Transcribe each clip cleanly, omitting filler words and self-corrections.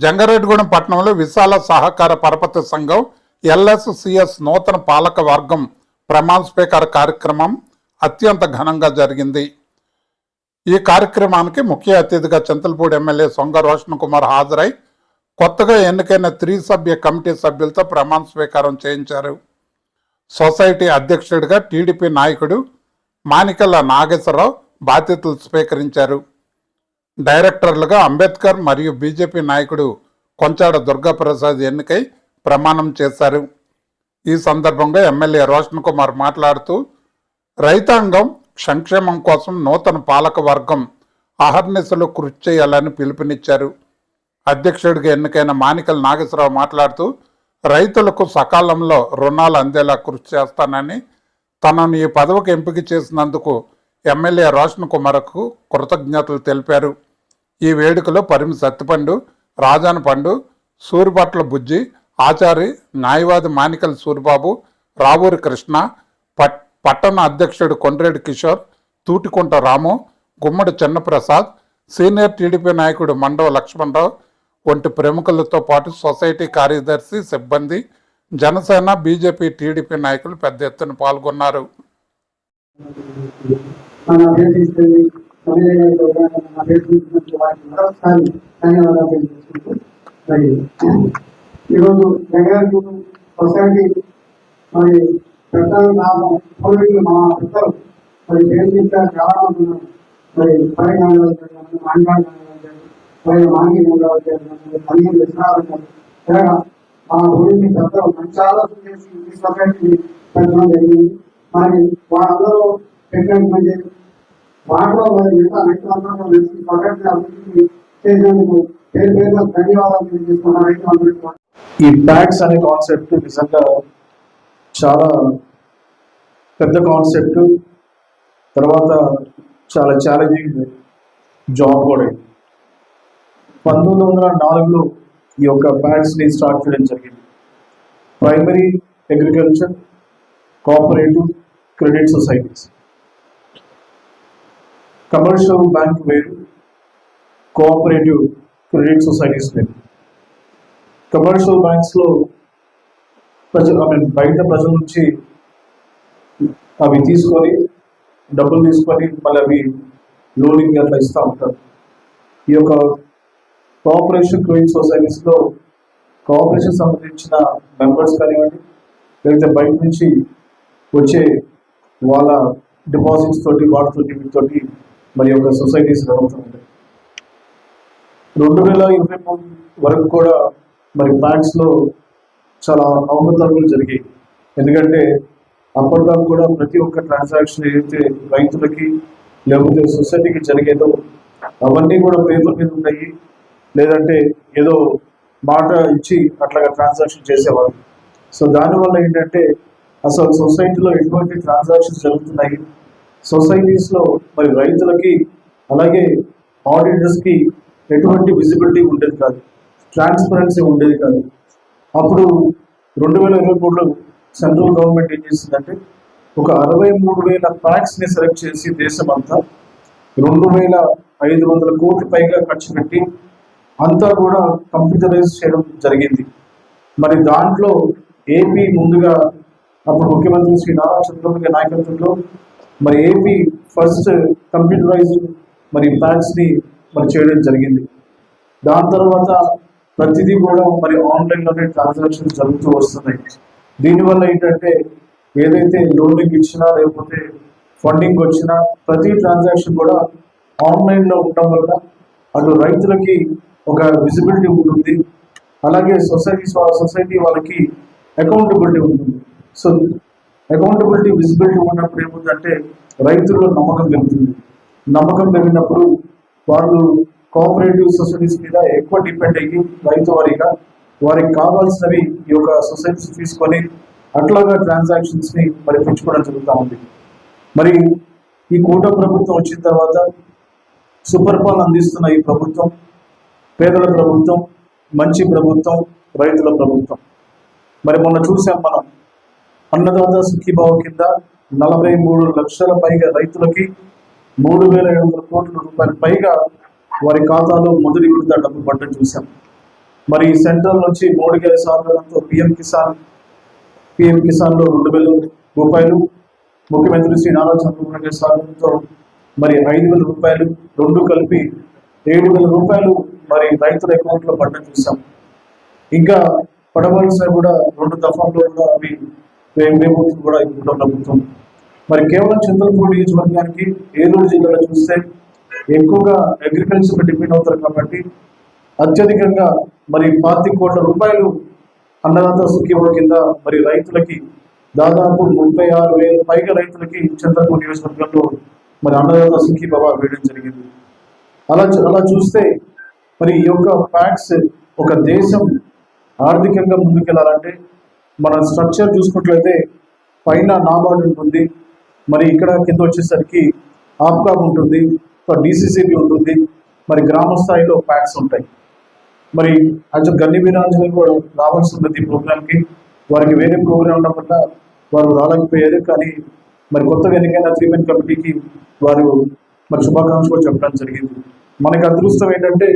జంగారెడ్డిగూడెం పట్టణంలో విశాల సహకార పరపతి సంఘం ఎల్ఎస్సిఎస్ నూతన పాలక వర్గం ప్రమాణ స్వీకార కార్యక్రమం అత్యంత ఘనంగా జరిగింది. ఈ కార్యక్రమానికి ముఖ్య అతిథిగా చింతలపూడి ఎమ్మెల్యే సొంగ రోషన్ కుమార్ హాజరై కొత్తగా ఎన్నికైన త్రిసభ్య కమిటీ సభ్యులతో ప్రమాణ స్వీకారం చేయించారు. సొసైటీ అధ్యక్షుడిగా టీడీపీ నాయకుడు మానికల్ల నాగేశ్వరరావు బాధ్యతలు స్వీకరించారు. డైరెక్టర్లుగా అంబేద్కర్ మరియు బీజేపీ నాయకుడు కొంచాడ దుర్గాప్రసాద్ ఎన్నికై ప్రమాణం చేశారు. ఈ సందర్భంగా ఎమ్మెల్యే రోషన్ కుమార్ మాట్లాడుతూ రైతాంగం సంక్షేమం కోసం నూతన పాలక వర్గం అహర్నిశలు కృషి చేయాలని పిలుపునిచ్చారు. అధ్యక్షుడిగా ఎన్నికైన మానికల్ నాగేశ్వరరావు మాట్లాడుతూ రైతులకు సకాలంలో రుణాలు అందేలా కృషి చేస్తానని, తనను ఈ పదవికి ఎంపిక చేసినందుకు ఎమ్మెల్యే రోషన్ కుమార్కు కృతజ్ఞతలు తెలిపారు. ఈ వేడుకలో పరిమి సత్తిపండు, రాజాన పండు, సూరిబట్ల బుజ్జి, ఆచారి, న్యాయవాది మానికల్ సూరిబాబు, రావూరి కృష్ణ, పట్టణ అధ్యక్షుడు కొండ్రేడి కిషోర్, తూటికుంట రాము, గుమ్మడి చిన్నప్రసాద్, సీనియర్ టీడీపీ నాయకుడు మండవ లక్ష్మణరావు వంటి ప్రముఖులతో పాటు సొసైటీ కార్యదర్శి, సిబ్బంది, జనసేన, బీజేపీ, టీడీపీ నాయకులు పెద్ద ఎత్తున పాల్గొన్నారు. ఈరోజు జంగారెడ్డిగూడెం సొసైటీ మరి పెద్దలు మా పెద్దలు మరి దేశ చాలా మంది మరి పరిణామాలు మరి మాంగి విశ్రాలు మా ఊరికి పెద్దలు మంచి ఆలోచన చేసి ఈ సొసైటీని పెట్టడం జరిగింది. మరి వాళ్ళందరూ పెట్టినటువంటి వాటిలో మరి మిగతా రైతులందరూ కలిసి సొసైటీ అభివృద్ధి చేసినందుకు పేరు పేరులో ధన్యవాదాలు తెలియజేసుకున్న రైతులందరికీ. ఈ ప్యాక్స్ అనే కాన్సెప్ట్ నిజంగా చాలా పెద్ద కాన్సెప్ట్, తర్వాత చాలా ఛాలెంజింగ్ జాబ్ కూడా. 1904లో ఈ యొక్క ప్యాక్స్ని స్టార్ట్ చేయడం జరిగింది. Primary agriculture cooperative credit societies. Commercial bank వేరు, కోఆపరేటివ్ క్రెడిట్ సొసైటీస్ వేరు. కమర్షియల్ బ్యాంక్స్లో బయట ప్రజల నుంచి అవి తీసుకొని డబ్బులు తీసుకొని మళ్ళీ అవి లోనింగ్ అట్లా ఇస్తూ ఉంటారు. ఈ యొక్క కోఆపరేషన్ క్రెడిట్ సొసైటీస్లో కోఆపరేషన్ సంబంధించిన మెంబర్స్ కానివ్వండి, లేకపోతే బయట నుంచి వచ్చే వాళ్ళ డిపాజిట్స్ తోటి వాటితోటి వీటితోటి మరి యొక్క సొసైటీస్ జరుగుతూ ఉంటాయి. 2023 వరకు కూడా మరి బ్యాంక్స్లో చాలా అవకతవకలు జరిగాయి. ఎందుకంటే అప్పటిదాకా కూడా ప్రతి ఒక్క ట్రాన్సాక్షన్ ఏదైతే రైతులకి లేకపోతే సొసైటీకి జరిగేదో అవన్నీ కూడా పేపర్ మీద ఉన్నాయి, లేదంటే ఏదో మాట ఇచ్చి అట్లాగా ట్రాన్సాక్షన్ చేసేవారు. సో దానివల్ల ఏంటంటే అసలు సొసైటీలో ఎటువంటి ట్రాన్సాక్షన్స్ జరుగుతున్నాయి, సొసైటీస్లో మరి రైతులకి అలాగే ఆడిటర్స్కి ఎటువంటి విజిబిలిటీ ఉండేది కాదు, ట్రాన్స్పరెన్సీ ఉండేది కాదు. అప్పుడు 2023లో సెంట్రల్ గవర్నమెంట్ ఏం చేసిందంటే ఒక 63,000 ప్యాక్స్ని సెలెక్ట్ చేసి దేశమంతా 2,500 కోట్ల పైగా ఖర్చు పెట్టి అంతా కూడా కంప్యూటరైజ్ చేయడం జరిగింది. మరి దాంట్లో ఏపీ ముందుగా అప్పుడు ముఖ్యమంత్రి శ్రీ నారా చంద్రబాబు గారి నాయకత్వంలో మరి ఏపీ ఫస్ట్ కంప్యూటరైజ్డ్ మరి ప్యాక్స్ని మరి చేయడం జరిగింది. దాని తర్వాత ప్రతిదీ కూడా మరి ఆన్లైన్లోనే ట్రాన్సాక్షన్స్ జరుగుతూ వస్తున్నాయి. దీనివల్ల ఏంటంటే ఏదైతే లోన్కి ఇచ్చినా లేకపోతే ఫండింగ్ వచ్చినా ప్రతి ట్రాన్సాక్షన్ కూడా ఆన్లైన్లో ఉండడం వల్ల అటు రైతులకి ఒక విజిబిలిటీ ఉంటుంది, అలాగే సొసైటీ వాళ్ళకి అకౌంటబిలిటీ ఉంటుంది. సో అకౌంటబిలిటీ విజిబిలిటీ ఉన్నప్పుడు ఏముందంటే రైతుల్లో నమ్మకం పెరుగుతుంది. నమ్మకం పెరిగినప్పుడు వాళ్ళు కోఆపరేటివ్ సొసైటీస్ మీద ఎక్కువ డిపెండ్ అయ్యి రైతు వారిగా వారికి కావాల్సినవి ఈ యొక్క సొసైటీస్ తీసుకొని అట్లాగా ట్రాన్సాక్షన్స్ని మరి పెంచుకోవడం జరుగుతూ ఉంది. మరి ఈ కూటమి ప్రభుత్వం వచ్చిన తర్వాత సుపరిపాలన అందిస్తున్న ఈ ప్రభుత్వం పేదల ప్రభుత్వం, మంచి ప్రభుత్వం, రైతుల ప్రభుత్వం. మరి మొన్న చూసాం మనం అన్నదాత సుఖీభావ కింద 43 లక్షల పైగా రైతులకి 3,700 కోట్ల రూపాయల పైగా వారి ఖాతాలో మొదటి విడత డబ్బులు పడ్డం చూసాం. మరి సెంట్రల్ నుంచి మోడీ గారి సహకారంతో పిఎం కిసాన్లో 2,000 రూపాయలు, ముఖ్యమంత్రి శ్రీ నారా చంద్రబాబు నాయుడు గారి సహకారంతో మరి 5,000 రూపాయలు, రెండు కలిపి 7,000 రూపాయలు మరి రైతుల అకౌంట్లో పడడం చూసాం. ఇంకా పడవలసిన కూడా 2 దఫాల్లో కూడా అవి వేయబోతుంది కూడా ఇప్పుడు ప్రభుత్వం. మరి కేవలం చింతలపూడి నియోజకవర్గానికి ఏలూరు జిల్లాలో చూస్తే ఎక్కువగా అగ్రికల్చర్ డిపెండ్ అవుతారు కాబట్టి అత్యధికంగా మరి 25 కోట్ల రూపాయలు అన్నదాత సుఖీభవ కింద మరి రైతులకి దాదాపు 36,000 పైగా రైతులకి చింతలపూడి నియోజకవర్గంలో మరి అన్నదాత సుఖీభవ వేయడం జరిగింది. అలా చూస్తే మరి ఈ యొక్క ప్యాక్స్ ఒక దేశం ఆర్థికంగా ముందుకెళ్ళాలంటే మన స్ట్రక్చర్ చూసుకున్నట్లయితే పైన నాబార్డ్ ఉంటుంది, మరి ఇక్కడ కింద వచ్చేసరికి ఆప్కాబ్ ఉంటుంది, డిసిసిబి ఉంటుంది, మరి గ్రామ స్థాయిలో ప్యాక్స్ ఉంటాయి. మరి యాక్చువల్ గన్ని వీరాంజలి కూడా రావాల్సి ఉంటుంది ఈ ప్రోగ్రామ్కి. వారికి వేరే ప్రోగ్రామ్ ఉండడం వల్ల వారు రాలేకపోయారు. కానీ మరి కొత్తగా ఎన్నికైన 3-man కమిటీకి వారు మరి శుభాకాంక్షలు చెప్పడం జరిగింది. మనకి అదృష్టం ఏంటంటే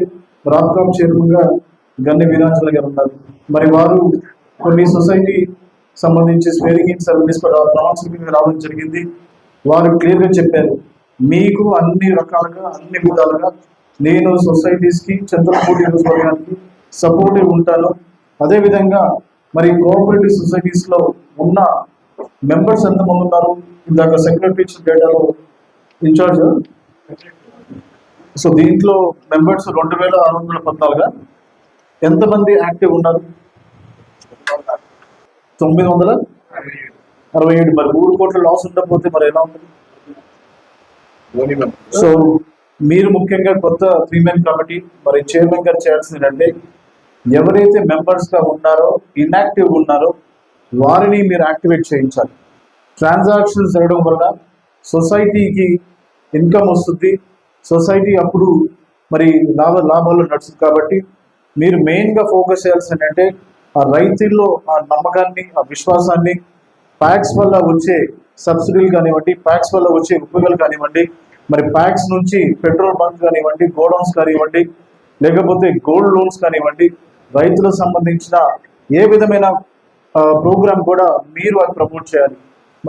రాప్కామ్ చైర్మన్గా గన్ని వీరాంజలి గారు ఉన్నారు. మరి వారు కొన్ని సొసైటీ సంబంధించి స్వేరింగ్ ఇన్ సర్వీస్ ప్రమాణ రావడం జరిగింది. వారు క్లియర్గా చెప్పారు, మీకు అన్ని రకాలుగా అన్ని విధాలుగా నేను సొసైటీస్కి చంద్రపూడి నియోజకవర్గానికి సపోర్టివ్ ఉంటాను. అదేవిధంగా మరి కోఆపరేటివ్ సొసైటీస్లో ఉన్న మెంబర్స్ ఎంతమంది ఉన్నారు, ఇందాక సెక్రటరీ డేటాలో ఇన్ఛార్జ్, సో దీంట్లో మెంబర్స్ 2,614. ఎంతమంది యాక్టివ్ ఉన్నారు? 967. మరి 3 కోట్ల లాస్ ఉండకపోతే మరి ఎలా ఉంటుంది? సో మీరు ముఖ్యంగా కొత్త 3-man కమిటీ మరి చైర్మన్ గారు చేయాల్సింది ఏంటంటే ఎవరైతే మెంబర్స్గా ఉన్నారో ఇన్యాక్టివ్ ఉన్నారో వారిని మీరు యాక్టివేట్ చేయించాలి. ట్రాన్సాక్షన్స్ జరగడం వల్ల సొసైటీకి ఇన్కమ్ వస్తుంది, సొసైటీ అప్పుడు మరి లాభాలు నడుస్తుంది. కాబట్టి మీరు మెయిన్గా ఫోకస్ చేయాల్సింది ఏంటంటే ఆ రైతుల్లో ఆ నమ్మకాన్ని, ఆ విశ్వాసాన్ని, ప్యాక్స్ వల్ల వచ్చే సబ్సిడీలు కానివ్వండి, ప్యాక్స్ వల్ల వచ్చే ఉపయోగాలు కానివ్వండి, మరి ప్యాక్స్ నుంచి పెట్రోల్ బంక్ కానివ్వండి, గోడౌన్స్ కానివ్వండి, లేకపోతే గోల్డ్ లోన్స్ కానివ్వండి, రైతులకు సంబంధించిన ఏ విధమైన ప్రోగ్రామ్ కూడా మీరు అది ప్రమోట్ చేయాలి.